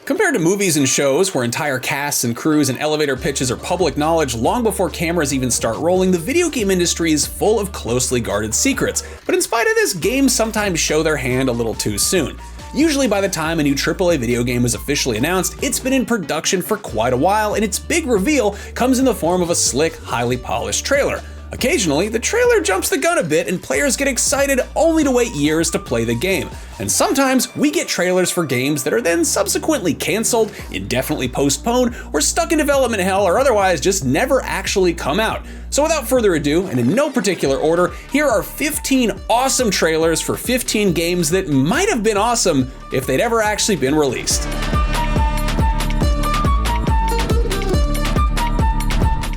Compared to movies and shows where entire casts and crews and elevator pitches are public knowledge long before cameras even start rolling, the video game industry is full of closely guarded secrets. But in spite of this, games sometimes show their hand a little too soon. Usually by the time a new AAA video game is officially announced, it's been in production for quite a while, and its big reveal comes in the form of a slick, highly polished trailer. Occasionally, the trailer jumps the gun a bit and players get excited only to wait years to play the game. And sometimes we get trailers for games that are then subsequently cancelled, indefinitely postponed, or stuck in development hell, or otherwise just never actually come out. So without further ado, and in no particular order, here are 15 awesome trailers for 15 games that might have been awesome if they'd ever actually been released.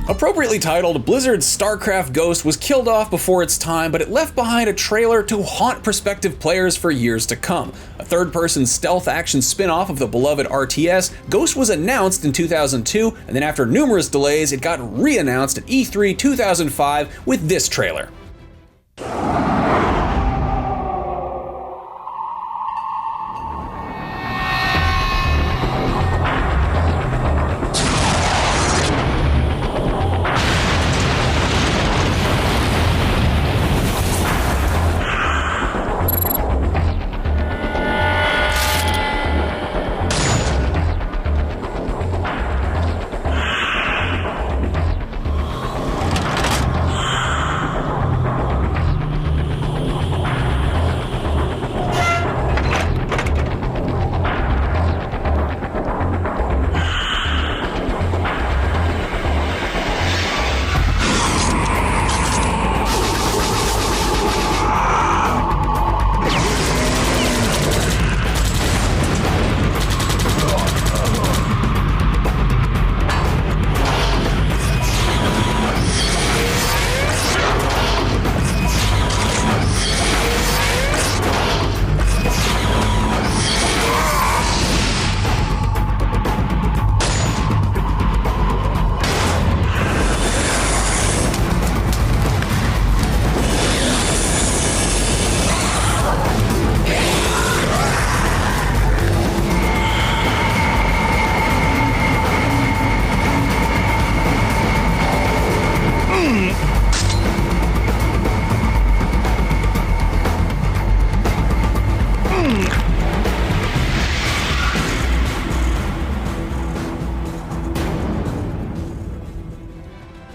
Appropriately titled, Blizzard's StarCraft Ghost was killed off before its time, but it left behind a trailer to haunt prospective players for years to come. A third-person stealth action spin-off of the beloved RTS, Ghost was announced in 2002, and then after numerous delays, it got re-announced at E3 2005 with this trailer.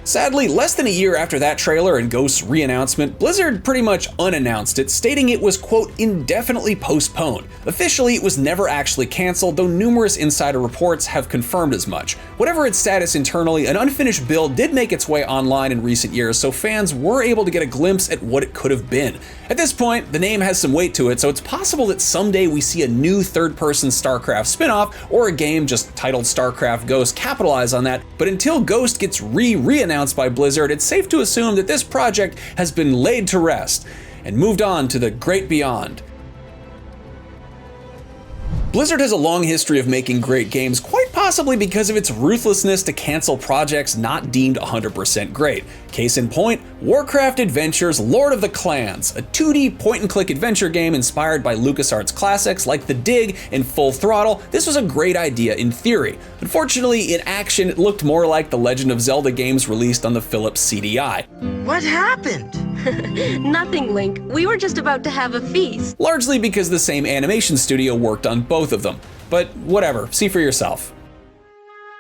Sadly, less than a year after that trailer and Ghost's re-announcement, Blizzard pretty much unannounced it, stating it was, quote, indefinitely postponed. Officially, it was never actually canceled, though numerous insider reports have confirmed as much. Whatever its status internally, an unfinished build did make its way online in recent years, so fans were able to get a glimpse at what it could have been. At this point, the name has some weight to it, so it's possible that someday we see a new third-person StarCraft spin-off, or a game just titled StarCraft Ghost capitalize on that, but until Ghost gets re-announced by Blizzard, it's safe to assume that this project has been laid to rest and moved on to the great beyond. Blizzard has a long history of making great games, quite possibly because of its ruthlessness to cancel projects not deemed 100% great. Case in point, Warcraft Adventures Lord of the Clans, a 2D point-and-click adventure game inspired by LucasArts classics like The Dig and Full Throttle. This was a great idea in theory. Unfortunately, in action, it looked more like the Legend of Zelda games released on the Philips CDI. What happened? Nothing, Link. We were just about to have a feast. Largely because the same animation studio worked on both of them. But whatever, see for yourself.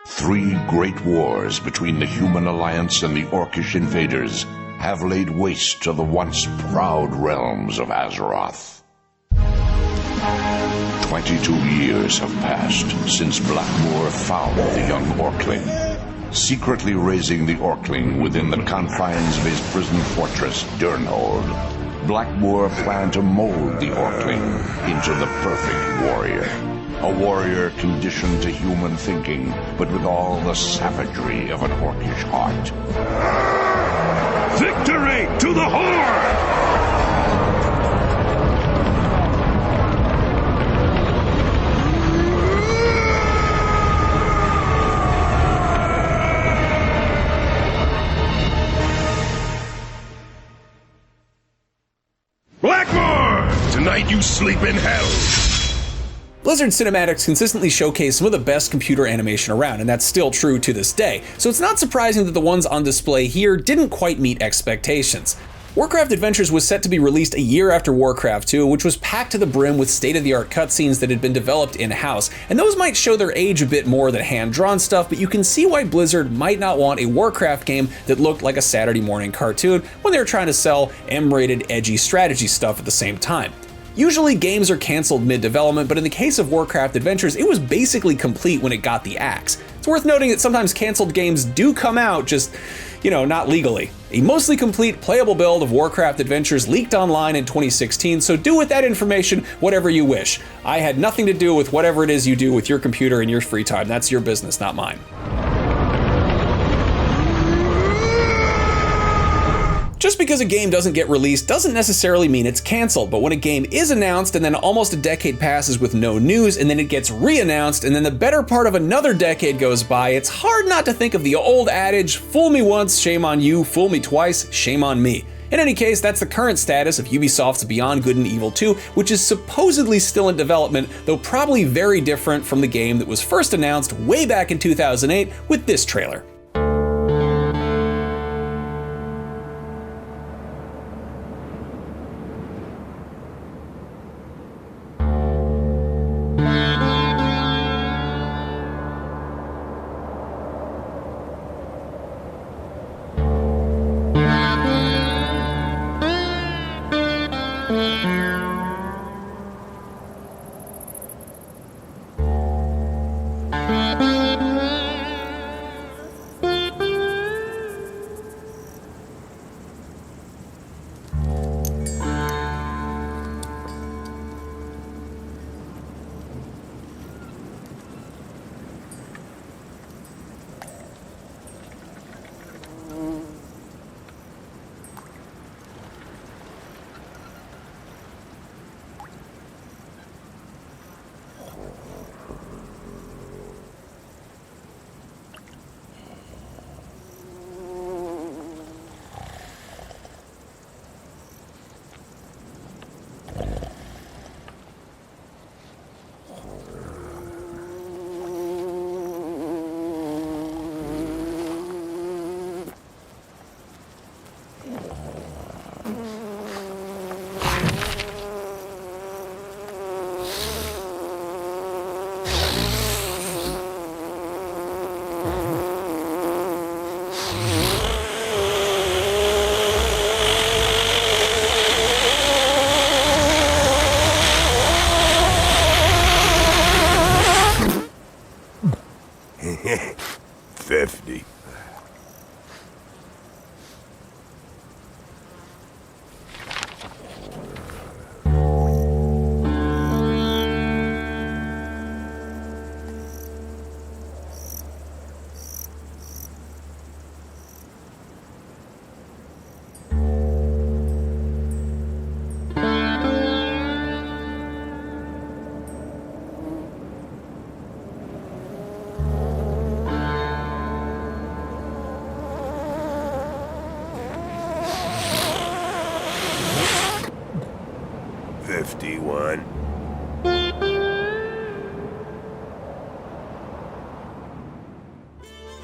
3 great wars between the human alliance and the Orcish invaders have laid waste to the once proud realms of Azeroth. 22 years have passed since Blackmoor found the young Orcling. Secretly raising the Orcling within the confines of his prison fortress, Durnhold, Blackmoor planned to mold the Orcling into the perfect warrior. A warrior conditioned to human thinking, but with all the savagery of an Orcish heart. Victory to the Horde! Blackmoor! Tonight you sleep in hell! Blizzard cinematics consistently showcase some of the best computer animation around, and that's still true to this day, so it's not surprising that the ones on display here didn't quite meet expectations. Warcraft Adventures was set to be released a year after Warcraft 2, which was packed to the brim with state-of-the-art cutscenes that had been developed in-house, and those might show their age a bit more than hand-drawn stuff, but you can see why Blizzard might not want a Warcraft game that looked like a Saturday morning cartoon when they were trying to sell M-rated, edgy strategy stuff at the same time. Usually games are cancelled mid-development, but in the case of Warcraft Adventures, it was basically complete when it got the axe. It's worth noting that sometimes cancelled games do come out, just, not legally. A mostly complete playable build of Warcraft Adventures leaked online in 2016, so do with that information whatever you wish. I had nothing to do with whatever it is you do with your computer in your free time. That's your business, not mine. Just because a game doesn't get released doesn't necessarily mean it's canceled, but when a game is announced and then almost a decade passes with no news and then it gets re-announced and then the better part of another decade goes by, it's hard not to think of the old adage, fool me once, shame on you, fool me twice, shame on me. In any case, that's the current status of Ubisoft's Beyond Good and Evil 2, which is supposedly still in development, though probably very different from the game that was first announced way back in 2008 with this trailer.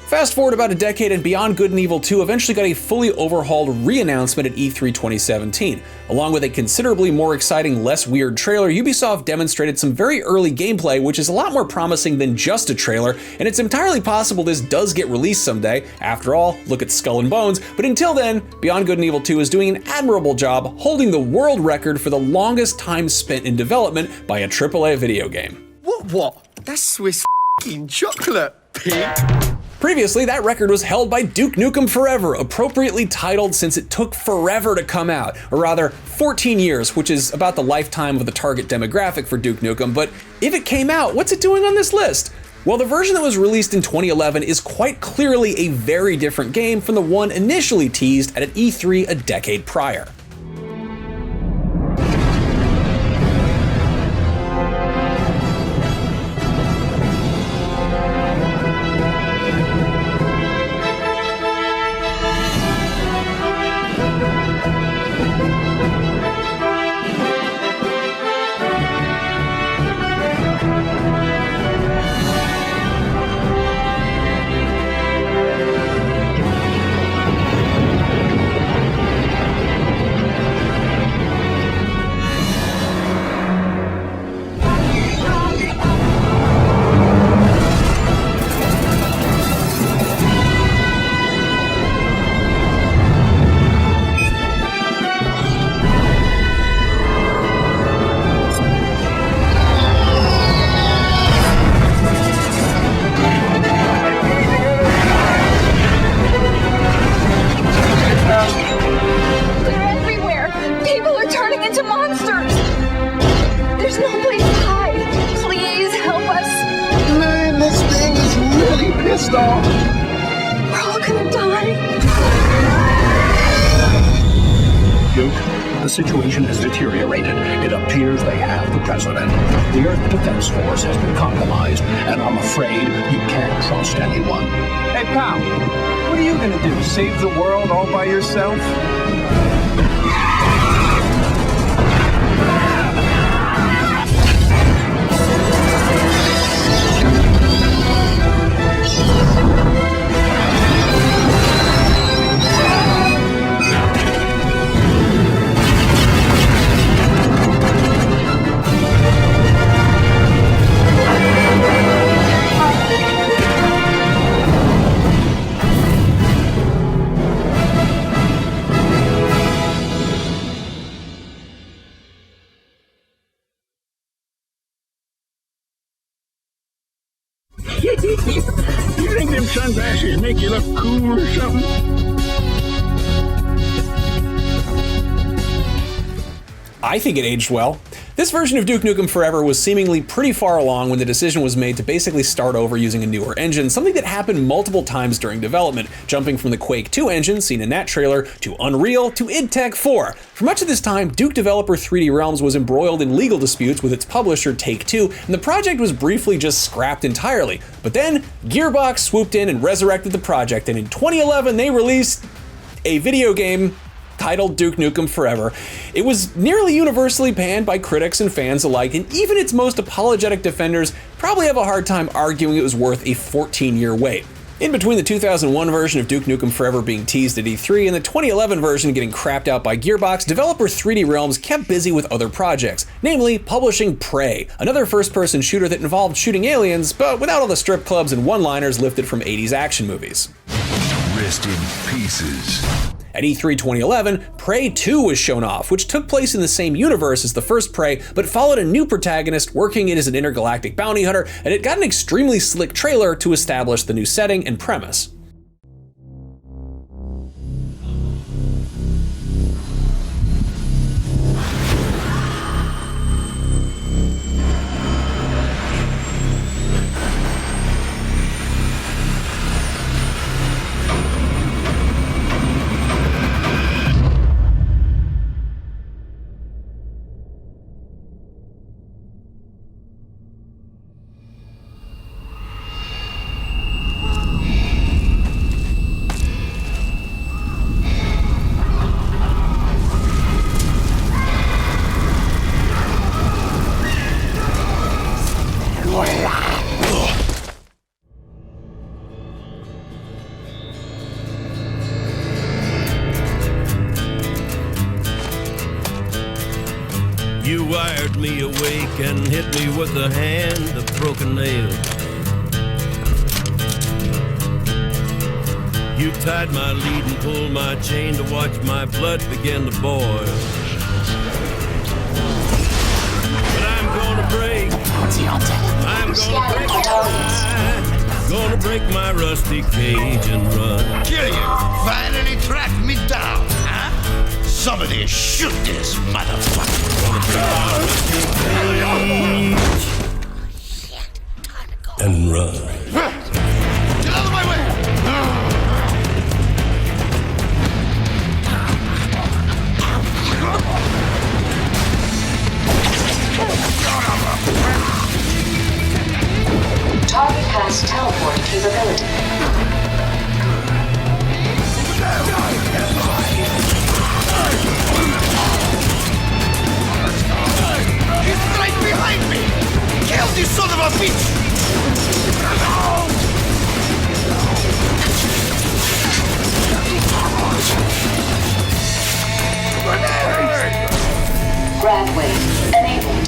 Fast forward about a decade and Beyond Good and Evil 2 eventually got a fully overhauled re-announcement at E3 2017. Along with a considerably more exciting, less weird trailer, Ubisoft demonstrated some very early gameplay, which is a lot more promising than just a trailer, and it's entirely possible this does get released someday. After all, look at Skull and Bones, but until then, Beyond Good and Evil 2 is doing an admirable job holding the world record for the longest time spent in development by a AAA video game. What? That's Swiss f***ing chocolate, pig. Previously, that record was held by Duke Nukem Forever, appropriately titled since it took forever to come out, or rather 14 years, which is about the lifetime of the target demographic for Duke Nukem, but if it came out, what's it doing on this list? Well, the version that was released in 2011 is quite clearly a very different game from the one initially teased at an E3 a decade prior. Firestar! We're all gonna die. Duke, the situation has deteriorated. It appears they have the president. The Earth Defense Force has been compromised, and I'm afraid you can't trust anyone. Hey, pal, what are you gonna do? Save the world all by yourself? You think them sunglasses make you look cool or something? I think it aged well. This version of Duke Nukem Forever was seemingly pretty far along when the decision was made to basically start over using a newer engine, something that happened multiple times during development, jumping from the Quake 2 engine seen in that trailer to Unreal to id Tech 4. For much of this time, Duke developer 3D Realms was embroiled in legal disputes with its publisher Take-Two, and the project was briefly just scrapped entirely. But then, Gearbox swooped in and resurrected the project, and in 2011 they released a video game titled Duke Nukem Forever. It was nearly universally panned by critics and fans alike, and even its most apologetic defenders probably have a hard time arguing it was worth a 14-year wait. In between the 2001 version of Duke Nukem Forever being teased at E3 and the 2011 version getting crapped out by Gearbox, developer 3D Realms kept busy with other projects, namely publishing Prey, another first-person shooter that involved shooting aliens, but without all the strip clubs and one-liners lifted from 80s action movies. Rest in pieces. At E3 2011, Prey 2 was shown off, which took place in the same universe as the first Prey, but followed a new protagonist working it as an intergalactic bounty hunter, and it got an extremely slick trailer to establish the new setting and premise. You wired me awake and hit me with a hand of broken nails. You tied my lead and pulled my chain to watch my blood begin to boil. But I'm gonna break. Gonna break my rusty cage and run. Kill you! Finally tracked me down, huh? Somebody shoot this motherfucker! And run. Get out of my way! Target has teleport capability. He's right behind me! Kill this son of a bitch! Grab wave enabled.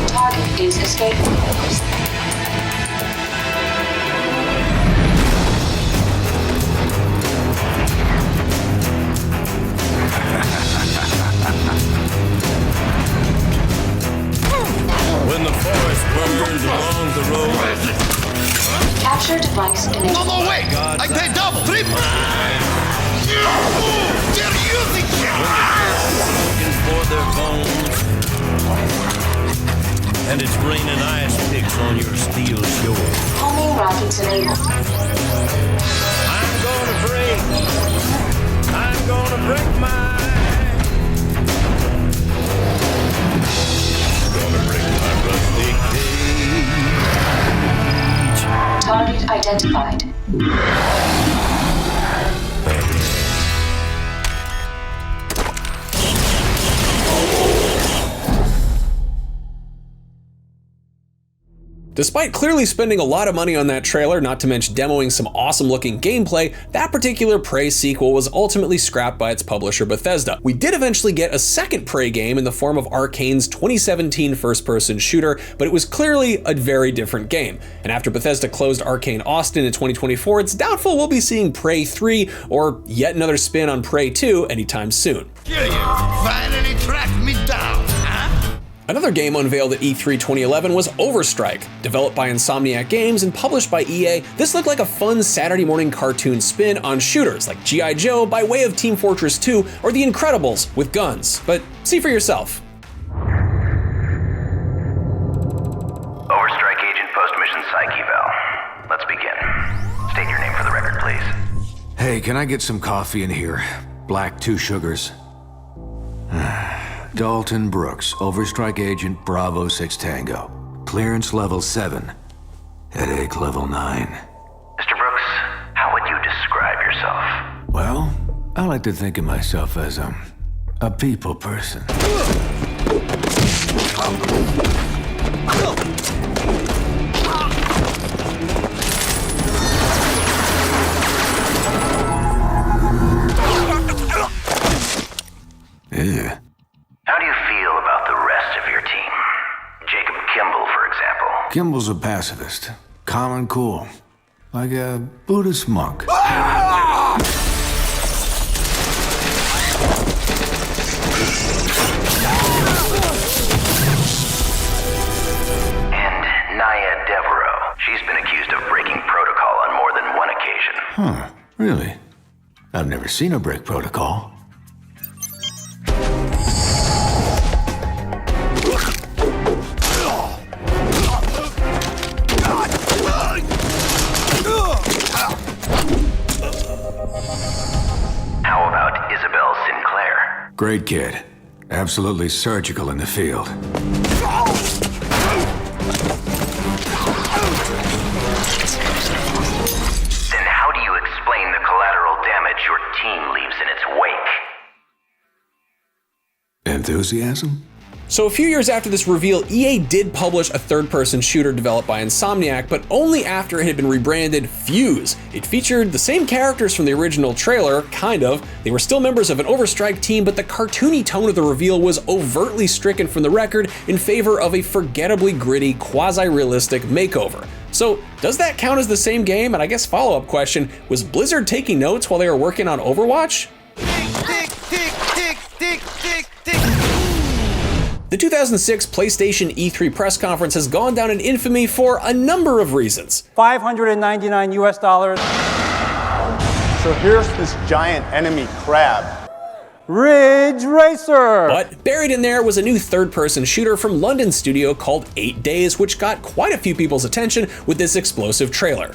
Target is escaping. When the forest burns along the road. Capture device enabled. No more way! I pay double, triple! They're using Looking for their bones. and it's raining ice picks on your steel shore. Homing rockets enabled. I'm gonna break my rusty cage. Target identified. Despite clearly spending a lot of money on that trailer, not to mention demoing some awesome looking gameplay, that particular Prey sequel was ultimately scrapped by its publisher Bethesda. We did eventually get a second Prey game in the form of Arcane's 2017 first-person shooter, but it was clearly a very different game. And after Bethesda closed Arcane Austin in 2024, it's doubtful we'll be seeing Prey 3 or yet another spin on Prey 2 anytime soon. Kill you. Finally tracked me down, huh? Another game unveiled at E3 2011 was Overstrike. Developed by Insomniac Games and published by EA, this looked like a fun Saturday morning cartoon spin on shooters like G.I. Joe by way of Team Fortress 2 or The Incredibles with guns. But see for yourself. Overstrike Agent Post-Mission Psych Eval. Let's begin. State your name for the record, please. Hey, can I get some coffee in here? Black, 2 sugars. Dalton Brooks, Overstrike Agent Bravo 6 Tango. Clearance level 7. Headache level 9. Mr. Brooks, how would you describe yourself? Well, I like to think of myself as a people person. Yeah. How do you feel about the rest of your team? Jacob Kimball, for example. Kimball's a pacifist. Calm and cool. Like a Buddhist monk. And Naya Devereaux. She's been accused of breaking protocol on more than one occasion. Huh, really? I've never seen her break protocol. How about Isabel Sinclair? Great kid. Absolutely surgical in the field. Then how do you explain the collateral damage your team leaves in its wake? Enthusiasm? So a few years after this reveal, EA did publish a third-person shooter developed by Insomniac, but only after it had been rebranded Fuse. It featured the same characters from the original trailer, kind of. They were still members of an Overstrike team, but the cartoony tone of the reveal was overtly stricken from the record in favor of a forgettably gritty, quasi-realistic makeover. So does that count as the same game? And I guess follow-up question, was Blizzard taking notes while they were working on Overwatch? The 2006 PlayStation E3 press conference has gone down in infamy for a number of reasons. $599 US. So here's this giant enemy crab. Ridge Racer! But buried in there was a new third-person shooter from London studio called 8 Days, which got quite a few people's attention with this explosive trailer.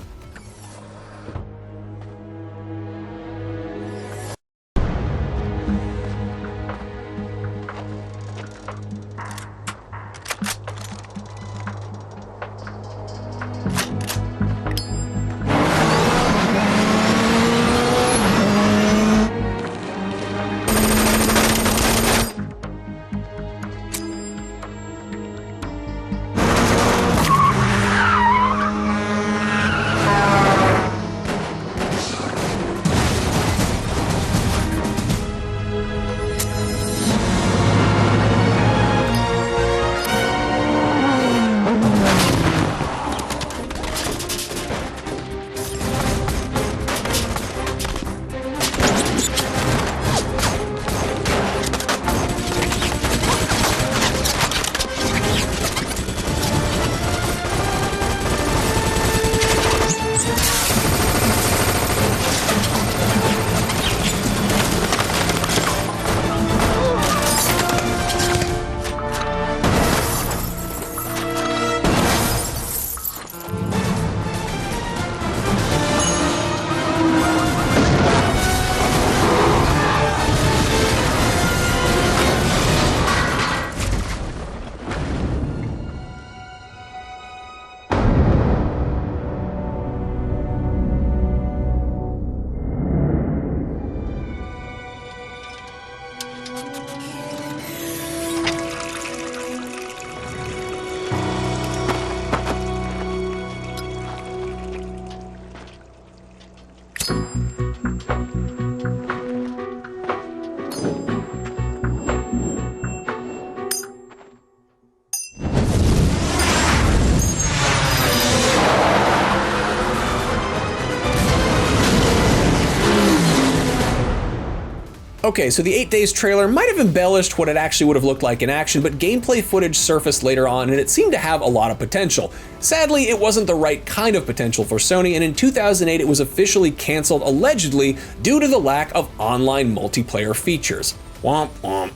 Okay, so the 8 Days trailer might have embellished what it actually would have looked like in action, but gameplay footage surfaced later on and it seemed to have a lot of potential. Sadly, it wasn't the right kind of potential for Sony, and in 2008 it was officially cancelled allegedly due to the lack of online multiplayer features. Womp womp.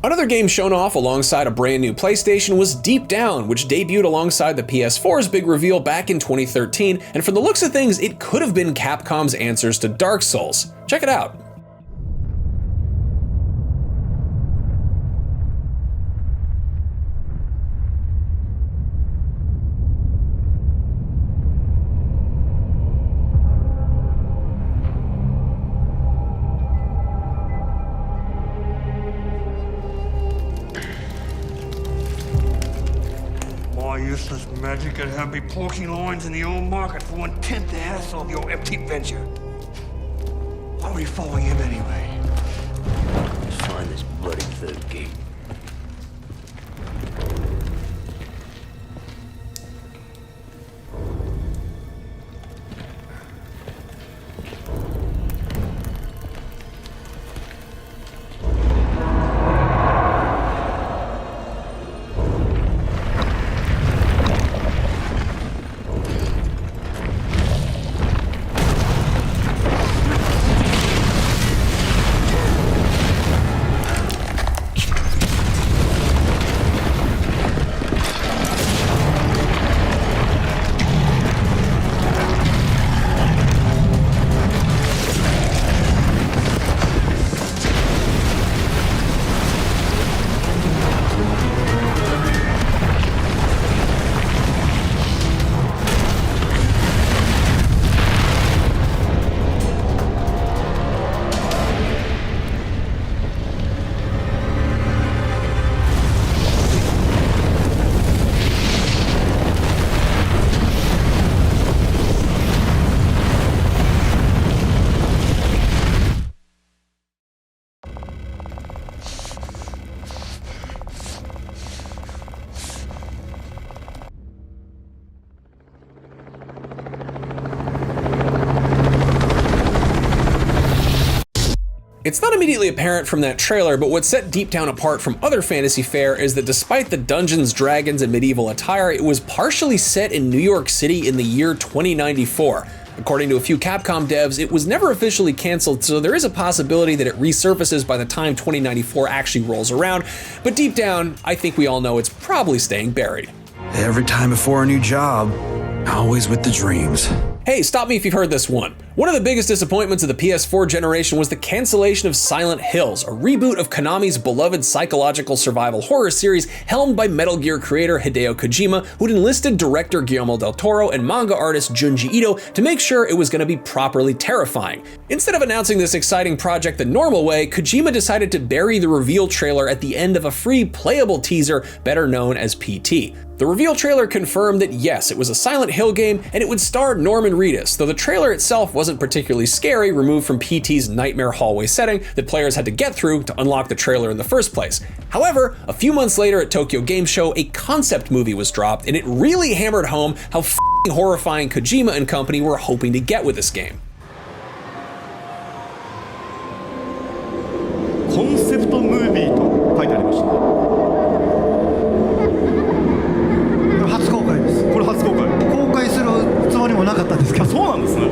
Another game shown off alongside a brand new PlayStation was Deep Down, which debuted alongside the PS4's big reveal back in 2013, and from the looks of things, it could have been Capcom's answers to Dark Souls. Check it out. Useless magic could have me poking lines in the old market for 1/10 the hassle of your empty venture. Why were you following him anyway? Let's find this bloody third gate. It's not immediately apparent from that trailer, but what set Deep Down apart from other fantasy fare is that despite the Dungeons, Dragons, and medieval attire, it was partially set in New York City in the year 2094. According to a few Capcom devs, it was never officially canceled, so there is a possibility that it resurfaces by the time 2094 actually rolls around, but deep down, I think we all know it's probably staying buried. Every time before a new job, always with the dreams. Hey, stop me if you've heard this one. One of the biggest disappointments of the PS4 generation was the cancellation of Silent Hills, a reboot of Konami's beloved psychological survival horror series helmed by Metal Gear creator Hideo Kojima, who'd enlisted director Guillermo del Toro and manga artist Junji Ito to make sure it was going to be properly terrifying. Instead of announcing this exciting project the normal way, Kojima decided to bury the reveal trailer at the end of a free playable teaser, better known as PT. The reveal trailer confirmed that yes, it was a Silent Hill game and it would star Norman Reedus, though the trailer itself wasn't particularly scary, removed from PT's nightmare hallway setting that players had to get through to unlock the trailer in the first place. However, a few months later at Tokyo Game Show, a concept movie was dropped and it really hammered home how f***ing horrifying Kojima and company were hoping to get with this game. コンセプトムービーと書いてありました。初公開です。これ初公開。公開するつもりもなかったんですけど。そうなんですね。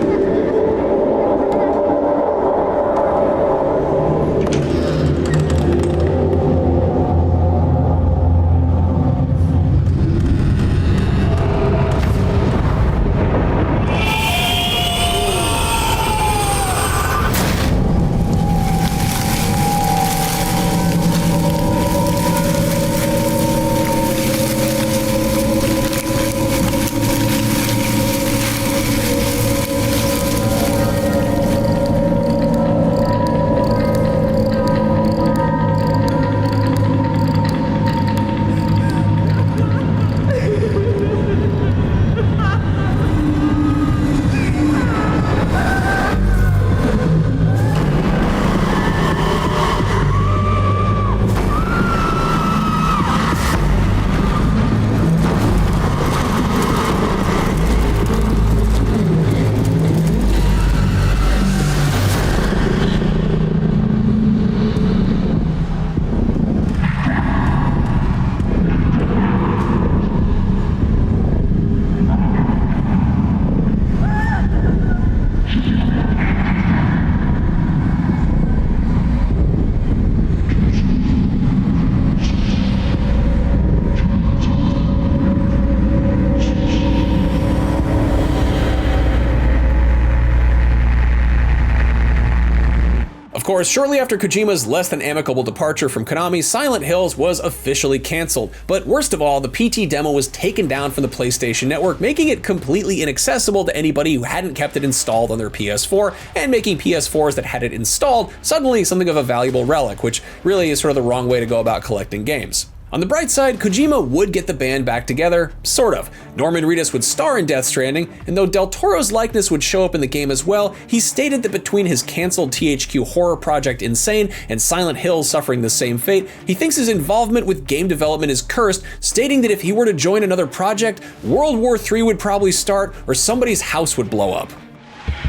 course, shortly after Kojima's less than amicable departure from Konami, Silent Hills was officially cancelled. But worst of all, the PT demo was taken down from the PlayStation Network, making it completely inaccessible to anybody who hadn't kept it installed on their PS4, and making PS4s that had it installed suddenly something of a valuable relic, which really is sort of the wrong way to go about collecting games. On the bright side, Kojima would get the band back together, sort of. Norman Reedus would star in Death Stranding, and though Del Toro's likeness would show up in the game as well, he stated that between his cancelled THQ horror project Insane and Silent Hill suffering the same fate, he thinks his involvement with game development is cursed, stating that if he were to join another project, World War III would probably start or somebody's house would blow up.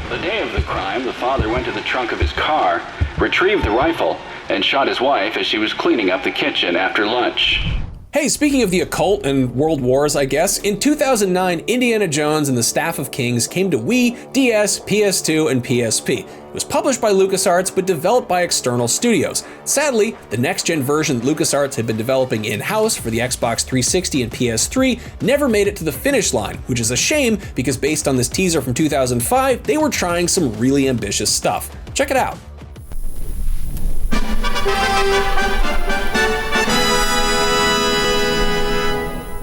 The day of the crime, the father went to the trunk of his car, retrieved the rifle, and shot his wife as she was cleaning up the kitchen after lunch. Hey, speaking of the occult and world wars, I guess, in 2009, Indiana Jones and the Staff of Kings came to Wii, DS, PS2, and PSP. It was published by LucasArts, but developed by external studios. Sadly, the next-gen version that LucasArts had been developing in-house for the Xbox 360 and PS3 never made it to the finish line, which is a shame because based on this teaser from 2005, they were trying some really ambitious stuff. Check it out.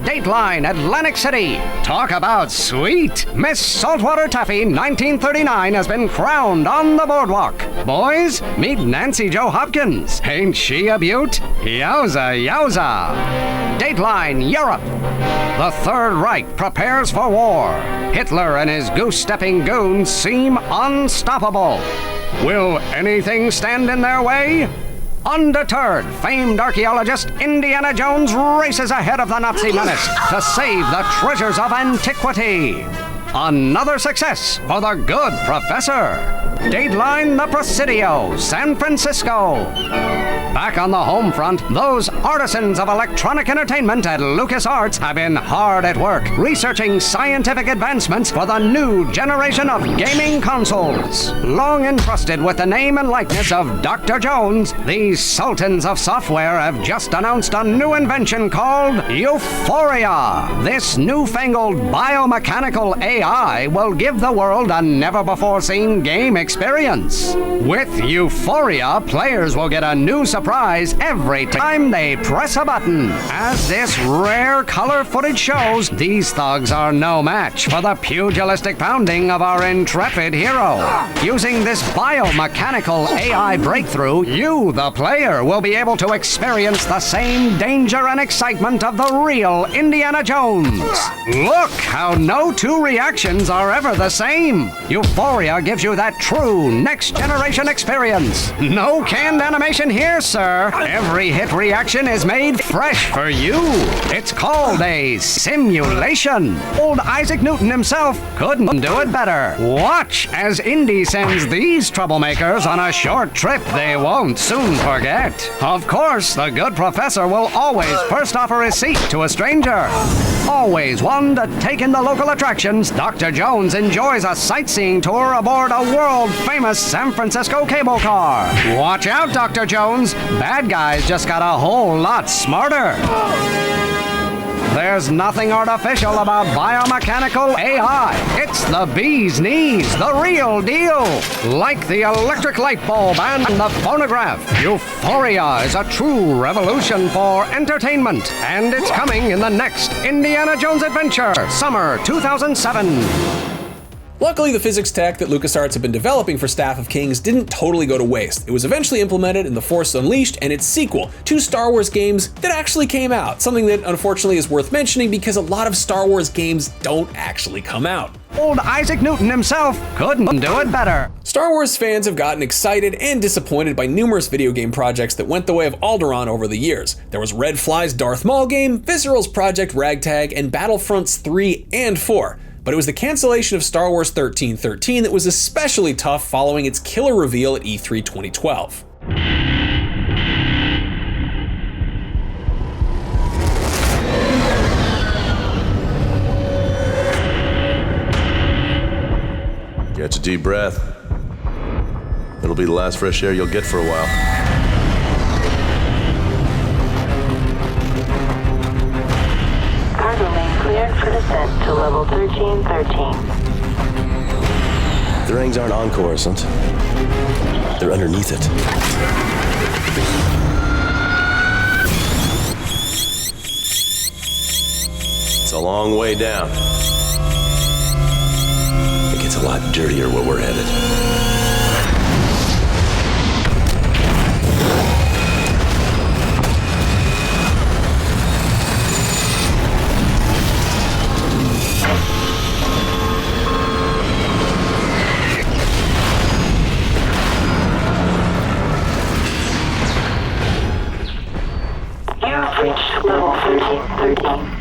Dateline, Atlantic City. Talk about sweet. Miss Saltwater Taffy 1939 has been crowned on the boardwalk. Boys, meet Nancy Jo Hopkins. Ain't she a beaut? Yowza, yowza. Dateline, Europe. The Third Reich prepares for war. Hitler and his goose-stepping goons seem unstoppable. Will anything stand in their way? Undeterred, famed archaeologist Indiana Jones races ahead of the Nazi menace to save the treasures of antiquity. Another success for the good professor. Dateline the Presidio, San Francisco. Back on the home front, those artisans of electronic entertainment at LucasArts have been hard at work researching scientific advancements for the new generation of gaming consoles. Long entrusted with the name and likeness of Dr. Jones, these sultans of software have just announced a new invention called Euphoria. This newfangled biomechanical AI will give the world a never-before-seen game experience. With Euphoria, players will get a new surprise every time they press a button. As this rare color footage shows, these thugs are no match for the pugilistic pounding of our intrepid hero. Using this biomechanical AI breakthrough, you, the player, will be able to experience the same danger and excitement of the real Indiana Jones. Look how no two reactions are ever the same. Euphoria gives you that true next-generation experience. No canned animation here, sir. Every hit reaction is made fresh for you. It's called a simulation. Old Isaac Newton himself couldn't do it better. Watch as Indy sends these troublemakers on a short trip they won't soon forget. Of course, the good professor will always first offer his seat to a stranger. Always one to take in the local attractions, Dr. Jones enjoys a sightseeing tour aboard a world-famous San Francisco cable car. Watch out, Dr. Jones. Bad guys just got a whole lot smarter. There's nothing artificial about biomechanical AI. It's the bee's knees, the real deal. Like the electric light bulb and the phonograph, Euphoria is a true revolution for entertainment. And it's coming in the next Indiana Jones adventure, summer 2007. Luckily, the physics tech that LucasArts had been developing for Staff of Kings didn't totally go to waste. It was eventually implemented in The Force Unleashed and its sequel, two Star Wars games that actually came out, something that unfortunately is worth mentioning because a lot of Star Wars games don't actually come out. Old Isaac Newton himself couldn't do it better. Star Wars fans have gotten excited and disappointed by numerous video game projects that went the way of Alderaan over the years. There was Red Fly's Darth Maul game, Visceral's Project Ragtag, and Battlefronts 3 and 4. But it was the cancellation of Star Wars 1313 that was especially tough following its killer reveal at E3 2012. Catch a deep breath. It'll be the last fresh air you'll get for a while. Cargo lane cleared for descent to level 1313. The rings aren't on, Coruscant. They're underneath it. It's a long way down. It gets a lot dirtier where we're headed. You've reached level 1313.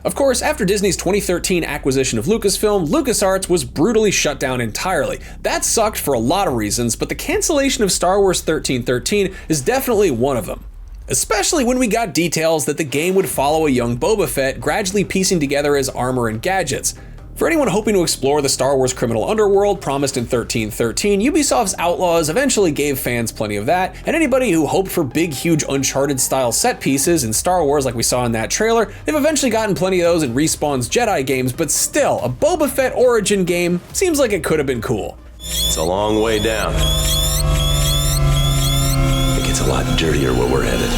Of course, after Disney's 2013 acquisition of Lucasfilm, LucasArts was brutally shut down entirely. That sucked for a lot of reasons, but the cancellation of Star Wars 1313 is definitely one of them. Especially when we got details that the game would follow a young Boba Fett gradually piecing together his armor and gadgets. For anyone hoping to explore the Star Wars criminal underworld promised in 1313, Ubisoft's Outlaws eventually gave fans plenty of that, and anybody who hoped for big, huge Uncharted-style set pieces in Star Wars like we saw in that trailer, they've eventually gotten plenty of those in Respawn's Jedi games, but still, a Boba Fett origin game seems like it could have been cool. It's a long way down. It gets a lot dirtier where we're headed.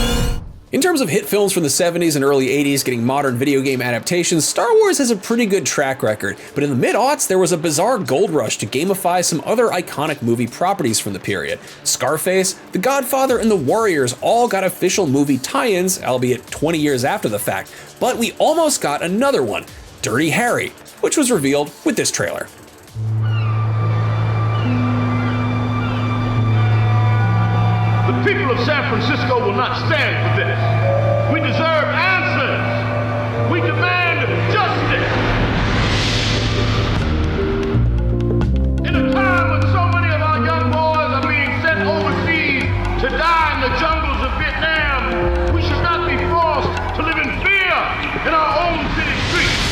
In terms of hit films from the 70s and early 80s getting modern video game adaptations, Star Wars has a pretty good track record, but in the mid-aughts there was a bizarre gold rush to gamify some other iconic movie properties from the period. Scarface, The Godfather, and The Warriors all got official movie tie-ins, albeit 20 years after the fact, but we almost got another one, Dirty Harry, which was revealed with this trailer. The people of San Francisco will not stand for this. We deserve answers. We demand justice. In a time when so many of our young boys are being sent overseas to die in the jungles of Vietnam, we should not be forced to live in fear in our own city streets.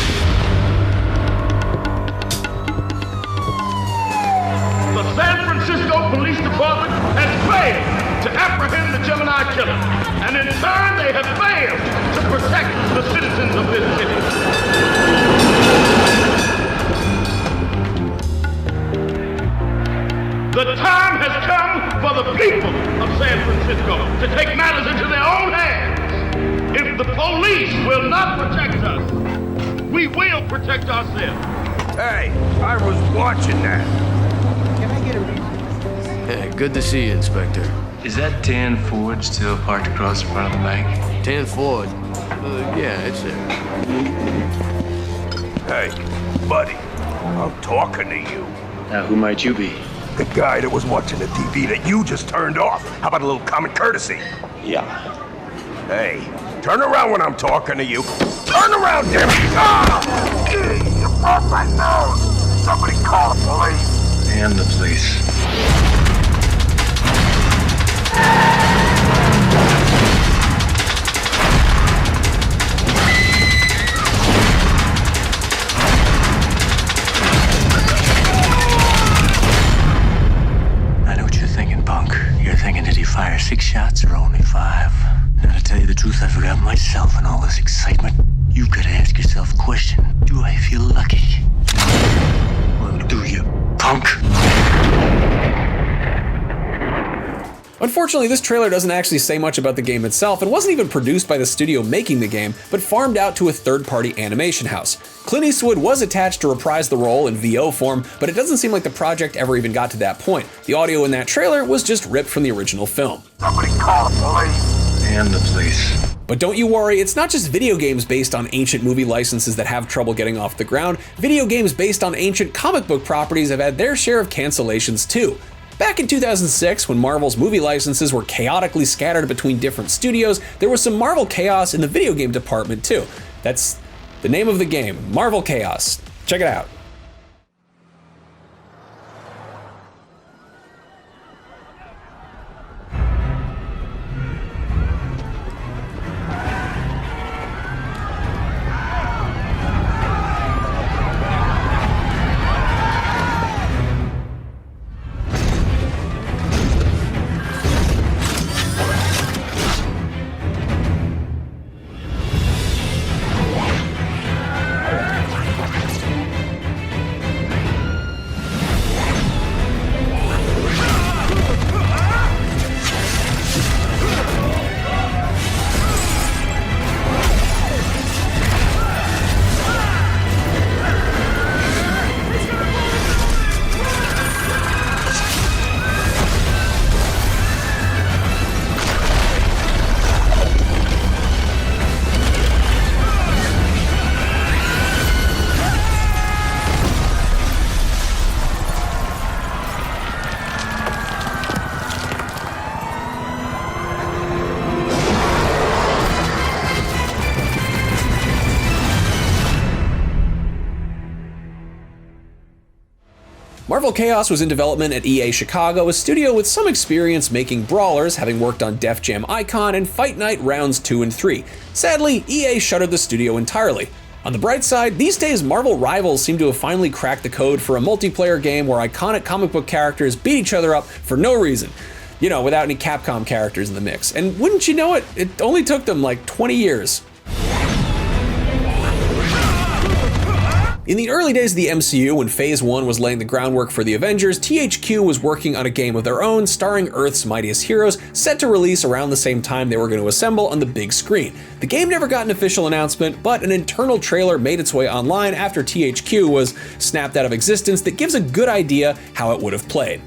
The San Francisco Police Department has failed to apprehend the Gemini killer, and in turn they have failed to protect the citizens of this city. The time has come for the people of San Francisco to take matters into their own hands. If the police will not protect us, we will protect ourselves. Hey, I was watching that. Can I get a reason? Hey, good to see you, Inspector. Is that tan Ford still parked across the front of the bank? Tan Ford? Yeah, it's there. Hey, buddy, I'm talking to you. Now, who might you be? The guy that was watching the TV that you just turned off. How about a little common courtesy? Yeah. Hey, turn around when I'm talking to you. Turn around, damn it! Ah! Gee, you broke my nose! Somebody call the police! And the police. I know what you're thinking, punk. You're thinking, did he fire 6 shots or only 5? Now, to tell you the truth, I forgot myself in all this excitement. You've got to ask yourself a question. Do I feel lucky? Well, do you, punk? Unfortunately, this trailer doesn't actually say much about the game itself and wasn't even produced by the studio making the game, but farmed out to a third-party animation house. Clint Eastwood was attached to reprise the role in VO form, but it doesn't seem like the project ever even got to that point. The audio in that trailer was just ripped from the original film. Somebody call the police! And the police. But don't you worry, it's not just video games based on ancient movie licenses that have trouble getting off the ground. Video games based on ancient comic book properties have had their share of cancellations too. Back in 2006, when Marvel's movie licenses were chaotically scattered between different studios, there was some Marvel chaos in the video game department too. That's the name of the game, Marvel Chaos. Check it out. Marvel Chaos was in development at EA Chicago, a studio with some experience making brawlers, having worked on Def Jam Icon and Fight Night Rounds 2 and 3. Sadly, EA shuttered the studio entirely. On the bright side, these days Marvel Rivals seem to have finally cracked the code for a multiplayer game where iconic comic book characters beat each other up for no reason. You know, without any Capcom characters in the mix. And wouldn't you know it, it only took them like 20 years. In the early days of the MCU, when Phase 1 was laying the groundwork for the Avengers, THQ was working on a game of their own starring Earth's mightiest heroes, set to release around the same time they were going to assemble on the big screen. The game never got an official announcement, but an internal trailer made its way online after THQ was snapped out of existence that gives a good idea how it would have played.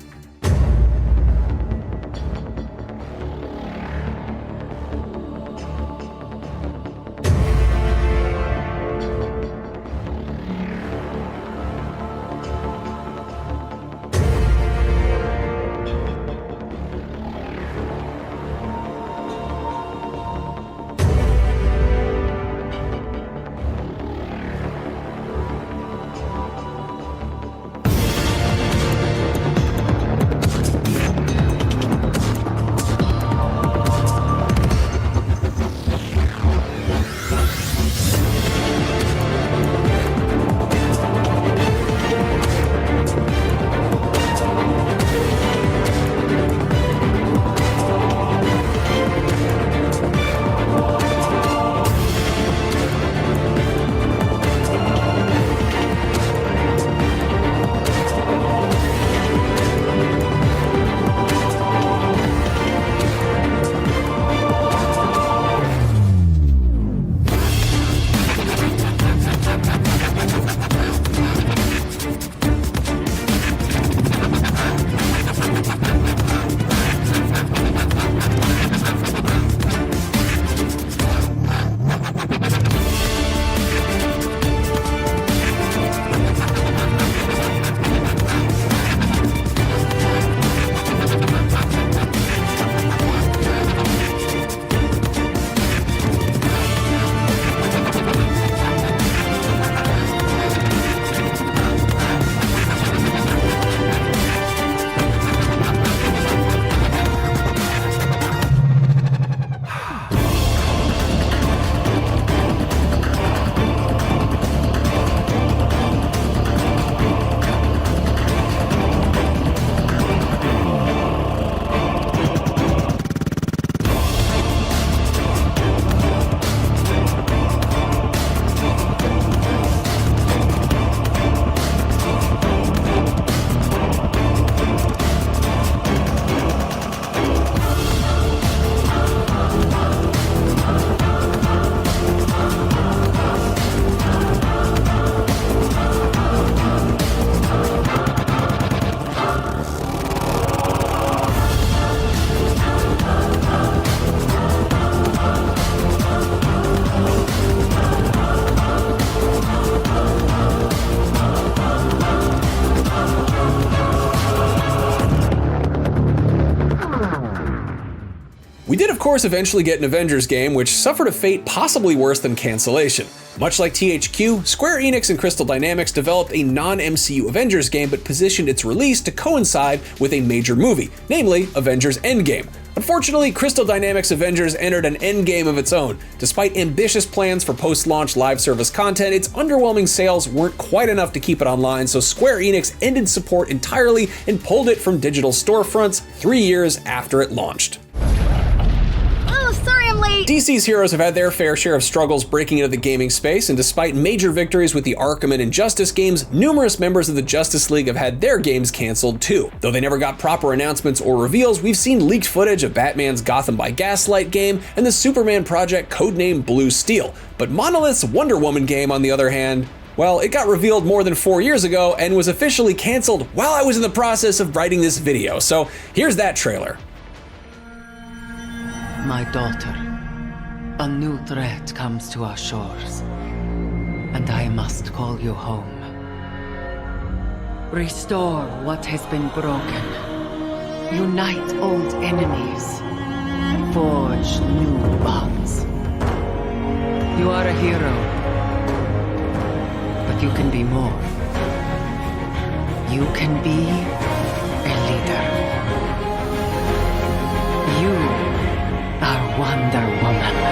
We did of course eventually get an Avengers game, which suffered a fate possibly worse than cancellation. Much like THQ, Square Enix and Crystal Dynamics developed a non-MCU Avengers game but positioned its release to coincide with a major movie, namely Avengers Endgame. Unfortunately, Crystal Dynamics Avengers entered an endgame of its own. Despite ambitious plans for post-launch live service content, its underwhelming sales weren't quite enough to keep it online, so Square Enix ended support entirely and pulled it from digital storefronts 3 years after it launched. Sorry I'm late! DC's heroes have had their fair share of struggles breaking into the gaming space, and despite major victories with the Arkham and Injustice games, numerous members of the Justice League have had their games cancelled too. Though they never got proper announcements or reveals, we've seen leaked footage of Batman's Gotham by Gaslight game and the Superman project codenamed Blue Steel. But Monolith's Wonder Woman game, on the other hand, well, it got revealed more than 4 years ago and was officially cancelled while I was in the process of writing this video, so here's that trailer. My daughter, a new threat comes to our shores, and I must call you home. Restore what has been broken. Unite old enemies. Forge new bonds. You are a hero, but you can be more. you can be a leader. You are Wonder Woman.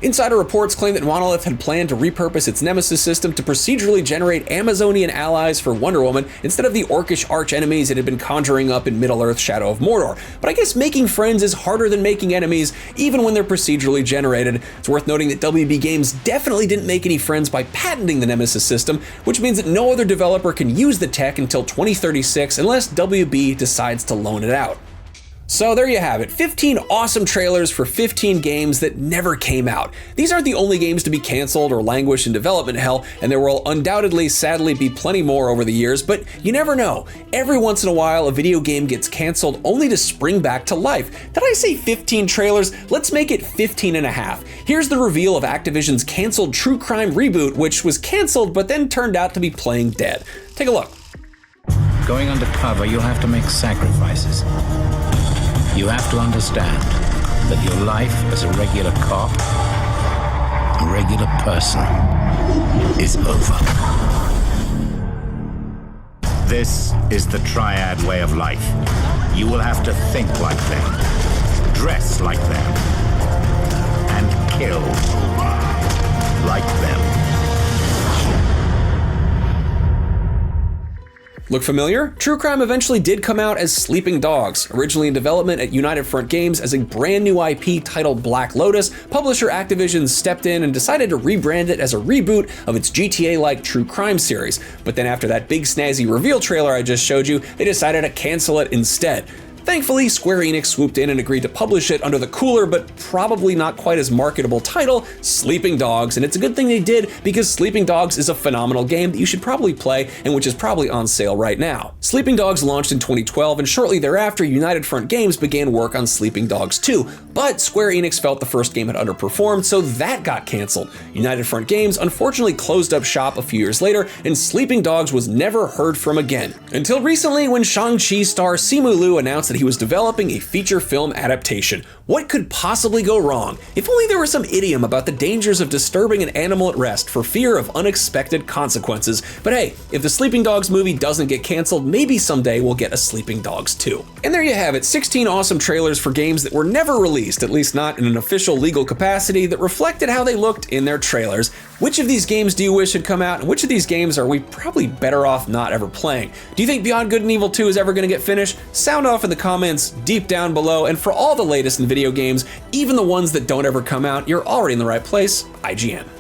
Insider reports claim that Monolith had planned to repurpose its Nemesis system to procedurally generate Amazonian allies for Wonder Woman instead of the orcish arch-enemies it had been conjuring up in Middle-earth Shadow of Mordor. But I guess making friends is harder than making enemies, even when they're procedurally generated. It's worth noting that WB Games definitely didn't make any friends by patenting the Nemesis system, which means that no other developer can use the tech until 2036 unless WB decides to loan it out. So there you have it, 15 awesome trailers for 15 games that never came out. These aren't the only games to be canceled or languish in development hell, and there will undoubtedly, sadly, be plenty more over the years, but you never know. Every once in a while, a video game gets canceled only to spring back to life. Did I say 15 trailers? Let's make it 15 and a half. Here's the reveal of Activision's canceled True Crime reboot, which was canceled but then turned out to be playing dead. Take a look. Going undercover, you'll have to make sacrifices. You have to understand that your life as a regular cop, a regular person, is over. This is the Triad way of life. You will have to think like them, dress like them, and kill like them. Look familiar? True Crime eventually did come out as Sleeping Dogs. Originally in development at United Front Games as a brand new IP titled Black Lotus, publisher Activision stepped in and decided to rebrand it as a reboot of its GTA-like True Crime series. But then after that big snazzy reveal trailer I just showed you, they decided to cancel it instead. Thankfully, Square Enix swooped in and agreed to publish it under the cooler but probably not quite as marketable title, Sleeping Dogs, and it's a good thing they did because Sleeping Dogs is a phenomenal game that you should probably play and which is probably on sale right now. Sleeping Dogs launched in 2012 and shortly thereafter United Front Games began work on Sleeping Dogs 2, but Square Enix felt the first game had underperformed so that got cancelled. United Front Games unfortunately closed up shop a few years later and Sleeping Dogs was never heard from again. Until recently when Shang-Chi star Simu Liu announced that he was developing a feature film adaptation. What could possibly go wrong? If only there was some idiom about the dangers of disturbing an animal at rest for fear of unexpected consequences. But hey, if the Sleeping Dogs movie doesn't get canceled, maybe someday we'll get a Sleeping Dogs 2. And there you have it, 16 awesome trailers for games that were never released, at least not in an official legal capacity, that reflected how they looked in their trailers. Which of these games do you wish had come out, and which of these games are we probably better off not ever playing? Do you think Beyond Good and Evil 2 is ever going to get finished? Sound off in the comments deep down below, and for all the latest in video games, even the ones that don't ever come out, you're already in the right place, IGN.